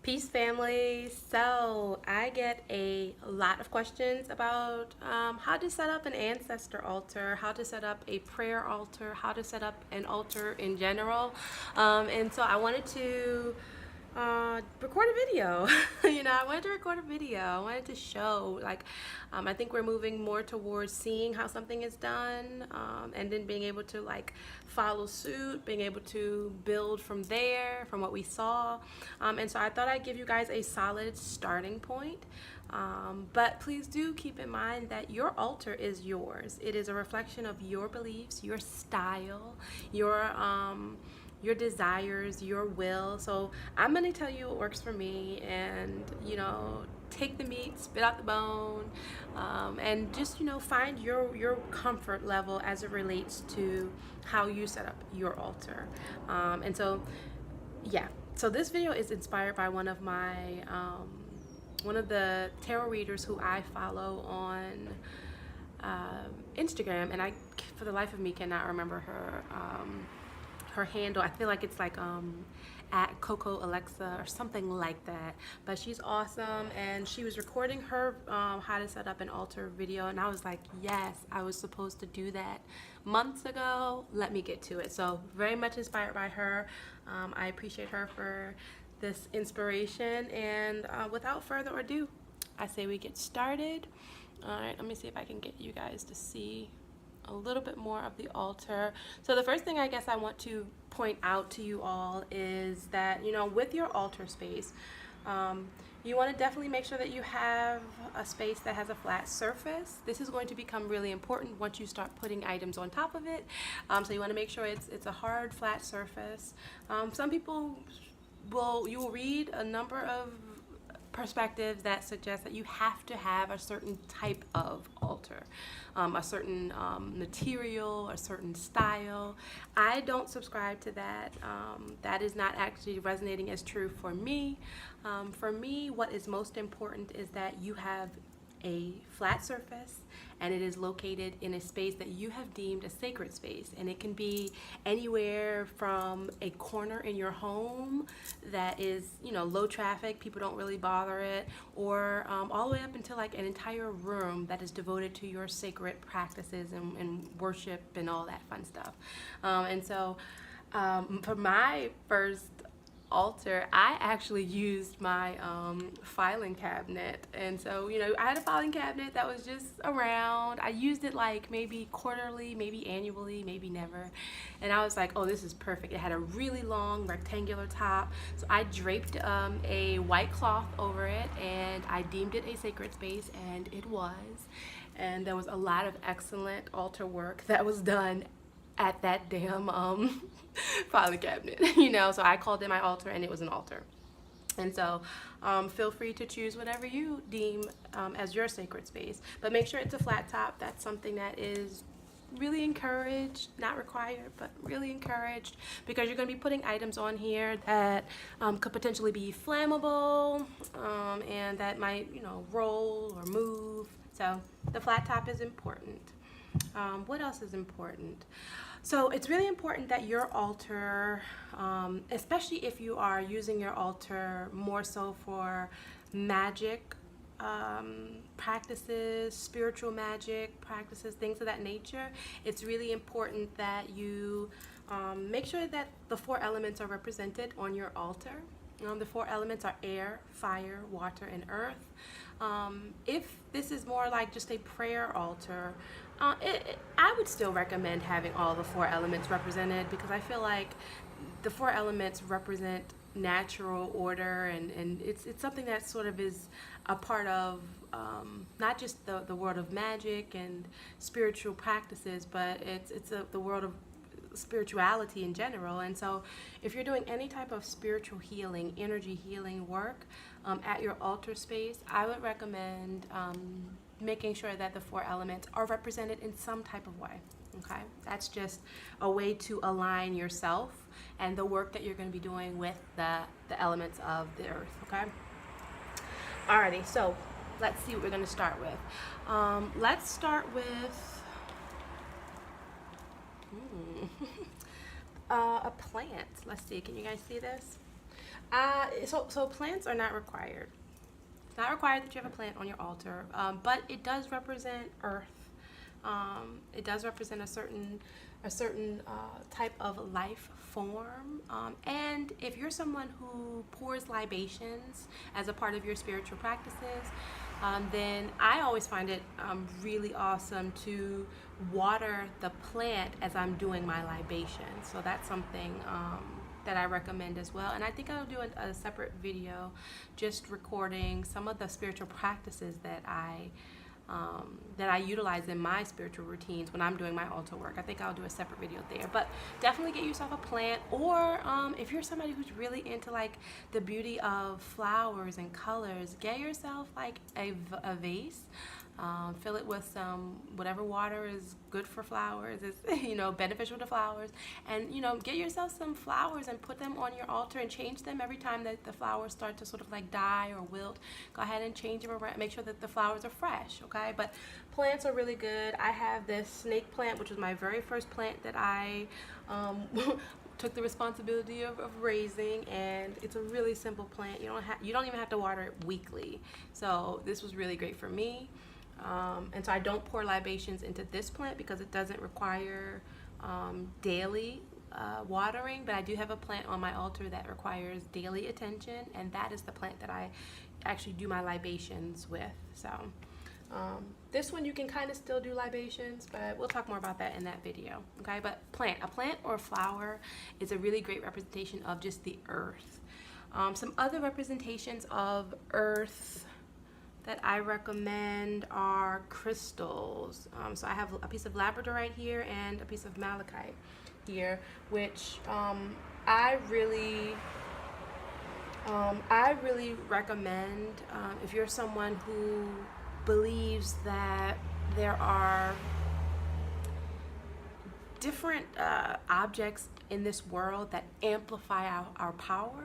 Peace, family. So I get a lot of questions about how to set up an ancestor altar, how to set up a prayer altar, how to set up an altar in general. And so I wanted to record a video. I wanted to record a video. I wanted to show, I think we're moving more towards seeing how something is done, and then being able to follow suit, being able to build from there, from what we saw. And so I thought I'd give you guys a solid starting point. But please do keep in mind that your altar is yours. It is a reflection of your beliefs, your style, your desires, your will. So I'm gonna tell you what works for me, and take the meat, spit out the bone, and just find your comfort level as it relates to how you set up your altar. And so yeah, so this video is inspired by one of the tarot readers who I follow on Instagram, and I, for the life of me, cannot remember her handle. I feel like it's at Coco Alexa or something like that. But she's awesome, and she was recording her how to set up an altar video, and I was like, yes, I was supposed to do that months ago. Let me get to it. So very much inspired by her. I appreciate her for this inspiration, and without further ado, I say we get started. All right, let me see if I can get you guys to see a little bit more of the altar. So the first thing I guess I want to point out to you all is that, with your altar space, you want to definitely make sure that you have a space that has a flat surface. This is going to become really important once you start putting items on top of it. So you want to make sure it's a hard, flat surface. Some people you will read a number of perspectives that suggest that you have to have a certain type of altar, a certain material, a certain style. I don't subscribe to that. That is not actually resonating as true for me. For me, what is most important is that you have a flat surface, and it is located in a space that you have deemed a sacred space. And it can be anywhere from a corner in your home that is, low traffic, people don't really bother it, or all the way up until an entire room that is devoted to your sacred practices and worship and all that fun stuff. And so for my first altar, I actually used my filing cabinet. And so I had a filing cabinet that was just around. I used it maybe quarterly, maybe annually, maybe never, and I was like, oh, this is perfect. It had a really long rectangular top, so I draped a white cloth over it, and I deemed it a sacred space, and it was. And there was a lot of excellent altar work that was done at that damn filing cabinet, so I called it my altar, and it was an altar. And so feel free to choose whatever you deem as your sacred space, but make sure it's a flat top. That's something that is really encouraged, not required, but really encouraged, because you're going to be putting items on here that could potentially be flammable, and that might roll or move. So the flat top is important. What else is important? So it's really important that your altar, especially if you are using your altar more so for magic practices, spiritual magic practices, things of that nature, it's really important that you make sure that the 4 elements are represented on your altar. The 4 elements are air, fire, water, and earth. If this is more like just a prayer altar, I would still recommend having all the 4 elements represented, because I feel like the 4 elements represent natural order, and it's something that sort of is a part of not just the world of magic and spiritual practices, but it's the world of spirituality in general. And so if you're doing any type of spiritual healing, energy healing work at your altar space, I would recommend making sure that the 4 elements are represented in some type of way. Okay, that's just a way to align yourself and the work that you're going to be doing with the elements of the earth. Okay, alrighty, so let's see what we're going to start with. Let's start with a plant. Let's see, can you guys see this? So plants are not required. It's not required that you have a plant on your altar, but it does represent earth. It does represent a certain type of life form. And if you're someone who pours libations as a part of your spiritual practices, then I always find it really awesome to water the plant as I'm doing my libation. So that's something that I recommend as well. And I think I'll do a separate video just recording some of the spiritual practices that I utilize in my spiritual routines when I'm doing my altar work. I think I'll do a separate video there. But definitely get yourself a plant, or if you're somebody who's really into like the beauty of flowers and colors, get yourself like a vase. Fill it with some whatever water is good for flowers, is beneficial to flowers, and get yourself some flowers and put them on your altar and change them every time that the flowers start to sort of like die or wilt. Go ahead and change them around, make sure that the flowers are fresh, okay? But plants are really good. I have this snake plant, which was my very first plant that I took the responsibility of raising, and it's a really simple plant. You don't even have to water it weekly. So this was really great for me. And so I don't pour libations into this plant because it doesn't require daily watering, but I do have a plant on my altar that requires daily attention, and that is the plant that I actually do my libations with. So this one you can kind of still do libations, but we'll talk more about that in that video, okay? But a plant or flower is a really great representation of just the earth. Some other representations of earth that I recommend are crystals. So I have a piece of labradorite here and a piece of malachite here, which I really recommend if you're someone who believes that there are different objects in this world that amplify our power.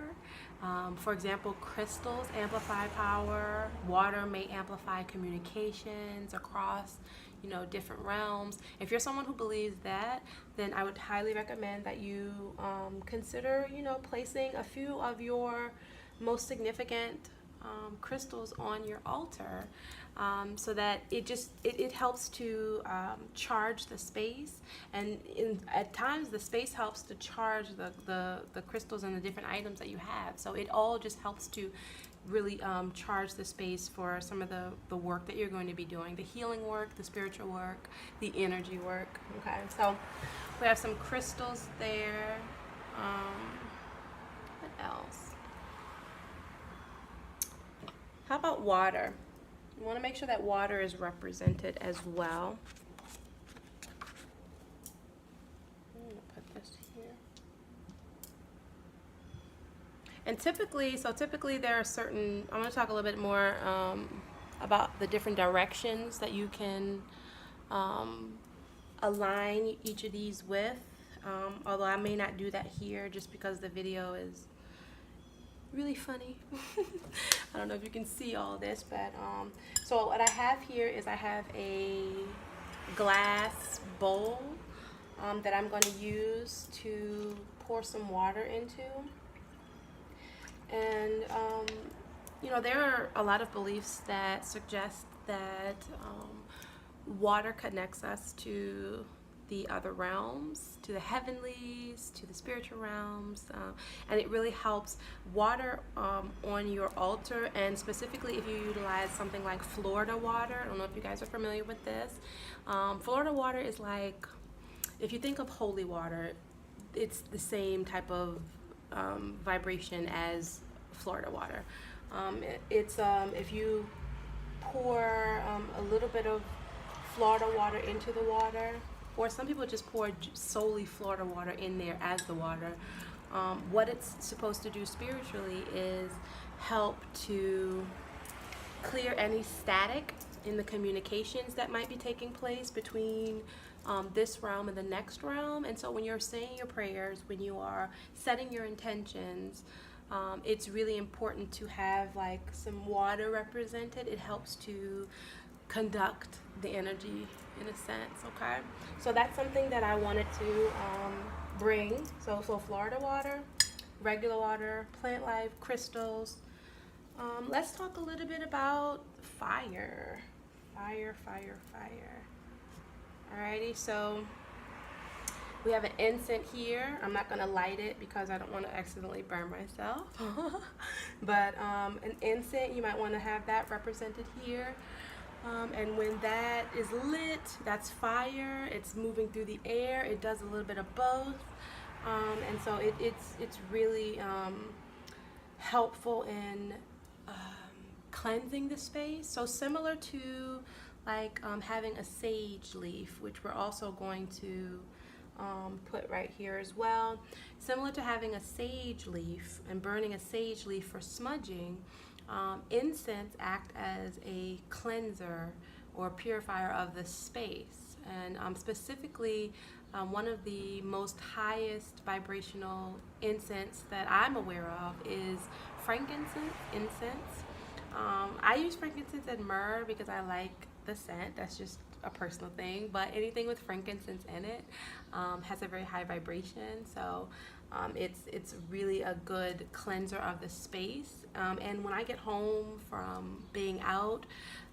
For example, crystals amplify power. Water may amplify communications across, different realms. If you're someone who believes that, then I would highly recommend that you consider, placing a few of your most significant crystals on your altar, so that it helps to charge the space, and at times the space helps to charge the crystals and the different items that you have. So it all just helps to really charge the space for some of the work that you're going to be doing, the healing work, the spiritual work, the energy work. Okay, so we have some crystals there. What else? How about water? You want to make sure that water is represented as well. I'm going to put this here. And typically there are certain, I'm going to talk a little bit more about the different directions that you can align each of these with. Although I may not do that here just because the video is really funny. I don't know if you can see all this, but so what I have here is I have a glass bowl that I'm going to use to pour some water into. And there are a lot of beliefs that suggest that water connects us to the other realms, to the heavenlies, to the spiritual realms, and it really helps. Water on your altar, and specifically if you utilize something like Florida water. I don't know if you guys are familiar with this. Florida water is like, if you think of holy water, it's the same type of vibration as Florida water. If you pour a little bit of Florida water into the water, or some people just pour solely Florida water in there as the water. What it's supposed to do spiritually is help to clear any static in the communications that might be taking place between this realm and the next realm. And so when you're saying your prayers, when you are setting your intentions, it's really important to have like some water represented. It helps to conduct the energy in a sense, okay? So that's something that I wanted to bring. So Florida water, regular water, plant life, crystals. Let's talk a little bit about fire. Fire, fire, fire. Alrighty, so we have an incense here. I'm not gonna light it because I don't want to accidentally burn myself. But an incense, you might want to have that represented here. And when that is lit, that's fire. It's moving through the air. It does a little bit of both. And so it's really helpful in cleansing the space. So similar to like having a sage leaf, which we're also going to put right here as well. Similar to having a sage leaf and burning a sage leaf for smudging, incense act as a cleanser or purifier of the space. And specifically, one of the most highest vibrational incense that I'm aware of is frankincense incense. I use frankincense and myrrh because I like the scent. That's just a personal thing, but anything with frankincense in it has a very high vibration, so it's really a good cleanser of the space. And when I get home from being out,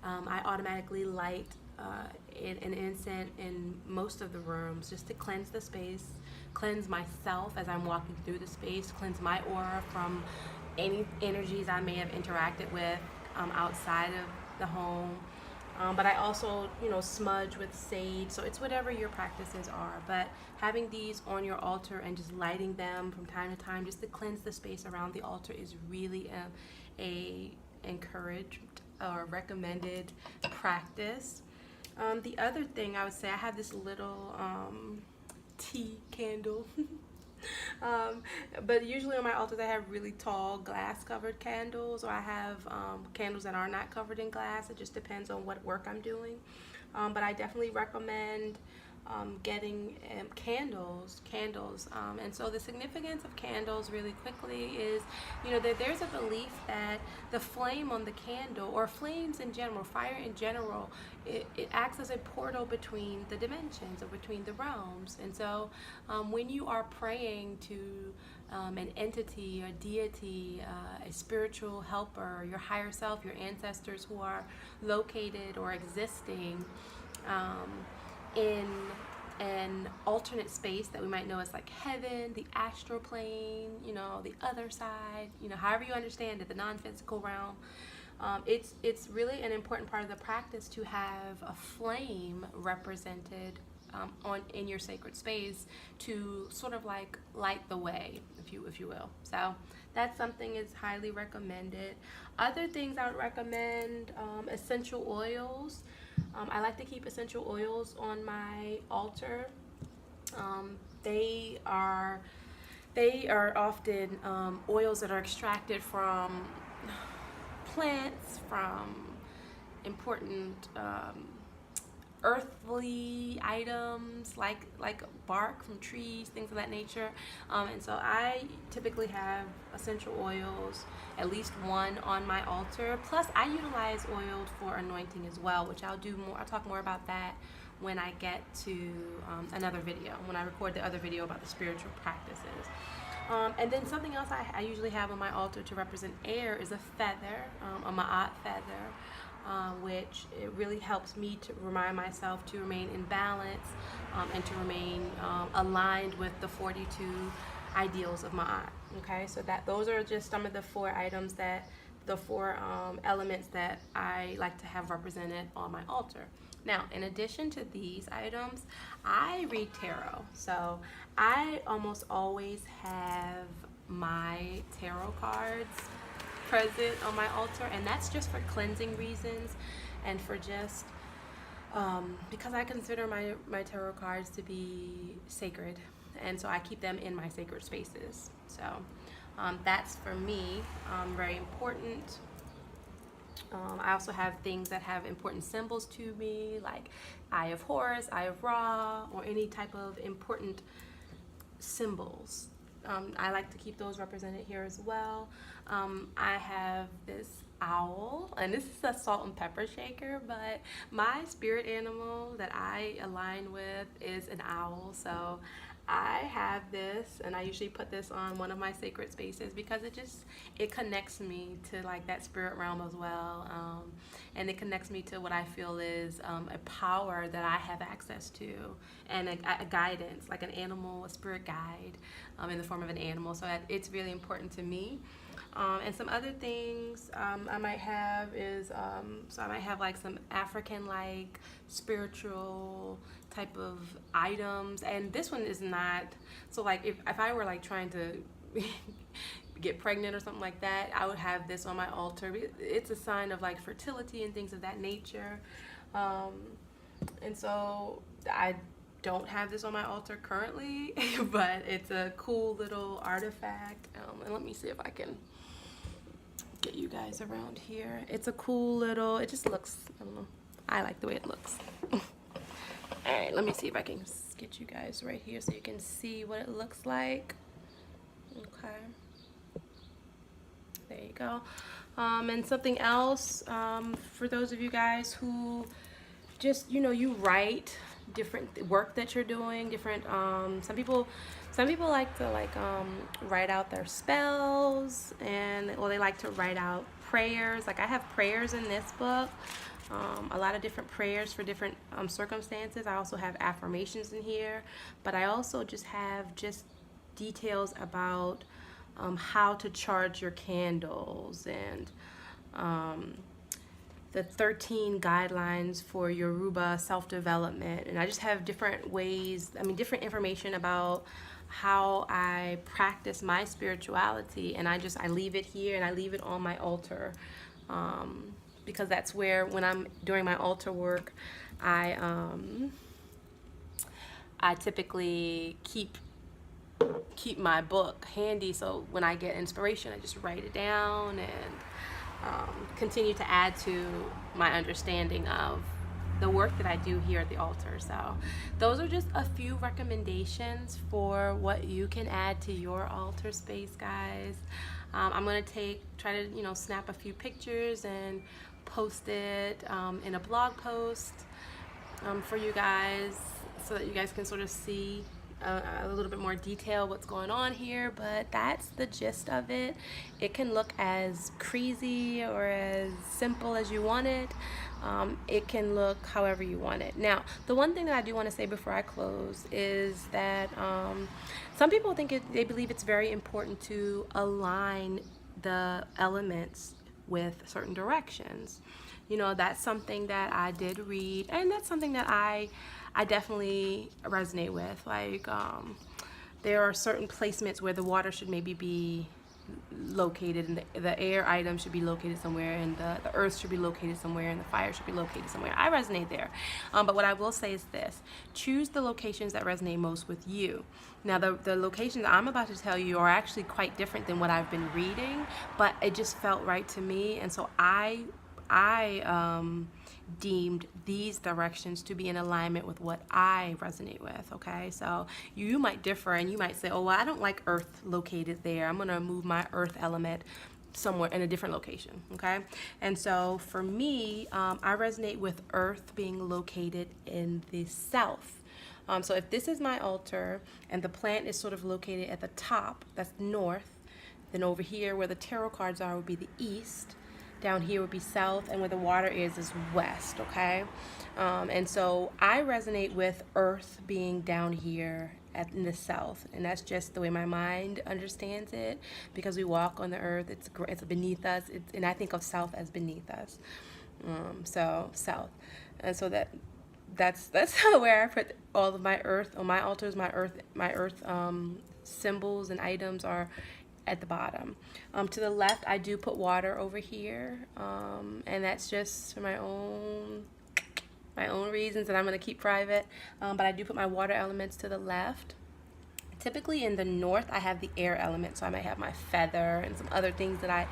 I automatically light an incense in most of the rooms just to cleanse the space, cleanse myself as I'm walking through the space, cleanse my aura from any energies I may have interacted with outside of the home. But I also, smudge with sage, so it's whatever your practices are. But having these on your altar and just lighting them from time to time just to cleanse the space around the altar is really a encouraged or recommended practice. The other thing I would say, I have this little tea candle. But usually on my altars I have really tall glass covered candles, or I have candles that are not covered in glass. It just depends on what work I'm doing. But I definitely recommend getting candles. And so the significance of candles really quickly is, that there's a belief that the flame on the candle, or flames in general, fire in general, it acts as a portal between the dimensions or between the realms. And so when you are praying to an entity, a deity, a spiritual helper, your higher self, your ancestors who are located or existing in an alternate space that we might know as like heaven, the astral plane, the other side, however you understand it, the non-physical realm. It's really an important part of the practice to have a flame represented in your sacred space to sort of like light the way, if you will. So that's something is highly recommended. Other things I would recommend, essential oils. I like to keep essential oils on my altar. They are often oils that are extracted from plants, from important earthly items like bark from trees, things of that nature. And so I typically have essential oils, at least one on my altar. Plus I utilize oil for anointing as well, which I'll talk more about that when I get to another video, when I record the other video about the spiritual practices. And then something else I usually have on my altar to represent air is a feather, a ma'at feather. Which it really helps me to remind myself to remain in balance and to remain aligned with the 42 ideals of Ma'at. Okay, so those are just some of the four elements that I like to have represented on my altar. Now, in addition to these items, I read tarot. So I almost always have my tarot cards present on my altar, and that's just for cleansing reasons and for just because I consider my tarot cards to be sacred, and so I keep them in my sacred spaces. So that's for me very important. I also have things that have important symbols to me, like Eye of Horus, Eye of Ra, or any type of important symbols. I like to keep those represented here as well. I have this owl, and this is a salt and pepper shaker, but my spirit animal that I align with is an owl. So I have this, and I usually put this on one of my sacred spaces because it connects me to like that spirit realm as well, and it connects me to what I feel is a power that I have access to, and a guidance, like an animal, a spirit guide, in the form of an animal. So it's really important to me. And some other things I might have is, so I might have like some African like spiritual type of items. And this one is not, so like if I were like trying to get pregnant or something like that, I would have this on my altar. It's a sign of like fertility and things of that nature. And so I don't have this on my altar currently, but it's a cool little artifact. And let me see if I can get you guys around here. It's a cool little, it just looks, I don't know, I like the way it looks. All right, let me see if I can get you guys right here so you can see what it looks like. Okay, there you go. And something else, for those of you guys who just, you know, you write different work that you're doing, different, some people like to like write out their spells, or they like to write out prayers. Like I have prayers in this book, a lot of different prayers for different circumstances. I also have affirmations in here, but I also just have details about how to charge your candles, and the 13 guidelines for Yoruba self-development. And I just have different ways, different information about how I practice my spirituality, and I leave it here, and I leave it on my altar, because that's where, when I'm doing my altar work, I typically keep my book handy, so when I get inspiration, I just write it down and continue to add to my understanding of the work that I do here at the altar. So those are just a few recommendations for what you can add to your altar space, guys. I'm gonna try to snap a few pictures and post it in a blog post for you guys, so that you guys can sort of see a little bit more detail what's going on here. But that's the gist of it. It can look as crazy or as simple as you want it. It can look however you want it. Now, the one thing that I do want to say before I close is that some people they believe it's very important to align the elements with certain directions. That's something that I did read, and that's something that I definitely resonate with. Like, there are certain placements where the water should maybe be located, and the air item should be located somewhere, and the earth should be located somewhere, and the fire should be located somewhere. I resonate there. But what I will say is this: choose the locations that resonate most with you. Now, the locations I'm about to tell you are actually quite different than what I've been reading, but it just felt right to me, and so I deemed these directions to be in alignment with what I resonate with. Okay, so you might differ, and you might say, oh, well, I don't like earth located there. I'm gonna move my earth element somewhere in a different location. Okay, and so for me, I resonate with earth being located in the south. So if this is my altar and the plant is sort of located at the top, that's north, then over here where the tarot cards are would be the east. Down here would be south, and where the water is west. Okay, and so I resonate with earth being down here in the south, and that's just the way my mind understands it, because we walk on the earth. It's beneath us, and I think of south as beneath us. So south, and so that's where I put all of my earth on my altars. My earth symbols and items are at the bottom. To the left, I do put water over here, and that's just for my own reasons that I'm going to keep private, but I do put my water elements to the left. Typically in the north, I have the air element, so I might have my feather and some other things that I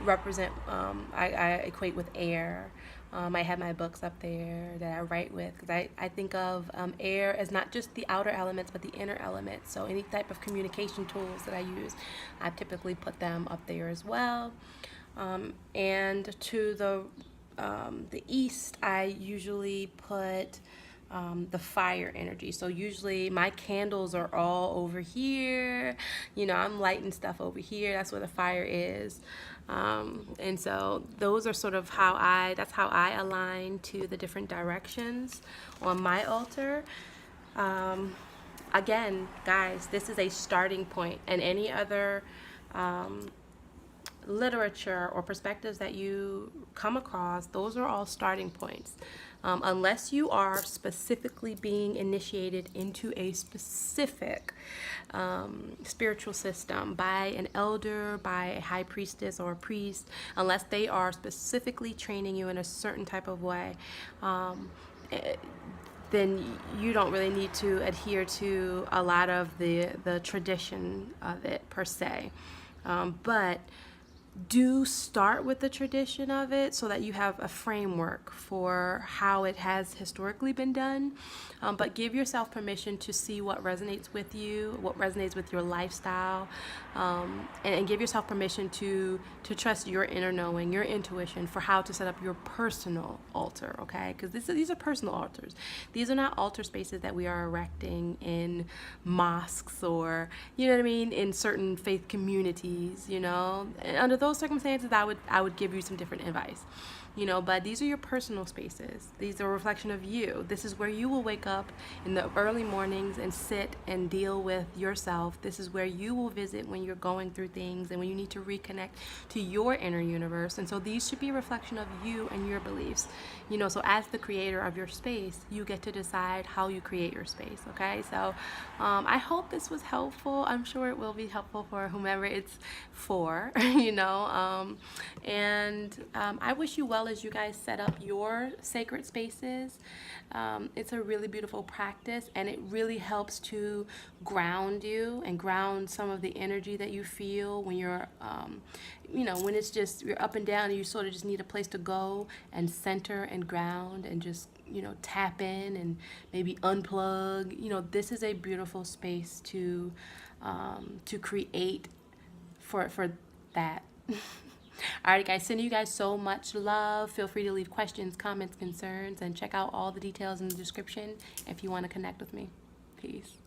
represent, I equate with air. I have my books up there that I write with, because I think of air as not just the outer elements, but the inner elements. So any type of communication tools that I use, I typically put them up there as well. And to the east, I usually put the fire energy. So usually my candles are all over here. You know, I'm lighting stuff over here. That's where the fire is. And so those are sort of that's how I align to the different directions on my altar. Again, guys, this is a starting point, and any other literature or perspectives that you come across, those are all starting points. Unless you are specifically being initiated into a specific spiritual system by an elder, by a high priestess or a priest, unless they are specifically training you in a certain type of way, then you don't really need to adhere to a lot of the tradition of it per se. But do start with the tradition of it so that you have a framework for how it has historically been done. But give yourself permission to see what resonates with you, what resonates with your lifestyle, and give yourself permission to trust your inner knowing, your intuition for how to set up your personal altar, okay? Because these are personal altars. These are not altar spaces that we are erecting in mosques or, you know what I mean, in certain faith communities, you know? And under those circumstances, I would give you some different advice. You know, but these are your personal spaces. These are a reflection of you. This is where you will wake up in the early mornings and sit and deal with yourself. This is where you will visit when you're going through things and when you need to reconnect to your inner universe. And so these should be a reflection of you and your beliefs. You know, so as the creator of your space, you get to decide how you create your space, okay? So I hope this was helpful. I'm sure it will be helpful for whomever it's for, you know. I wish you well as you guys set up your sacred spaces. It's a really beautiful practice, and it really helps to ground you and ground some of the energy that you feel when you're, you know, when it's just, you're up and down and you sort of just need a place to go and center and ground and just, you know, tap in and maybe unplug. You know, this is a beautiful space to create for that. Alright guys, sending you guys so much love. Feel free to leave questions, comments, concerns, and check out all the details in the description if you want to connect with me. Peace.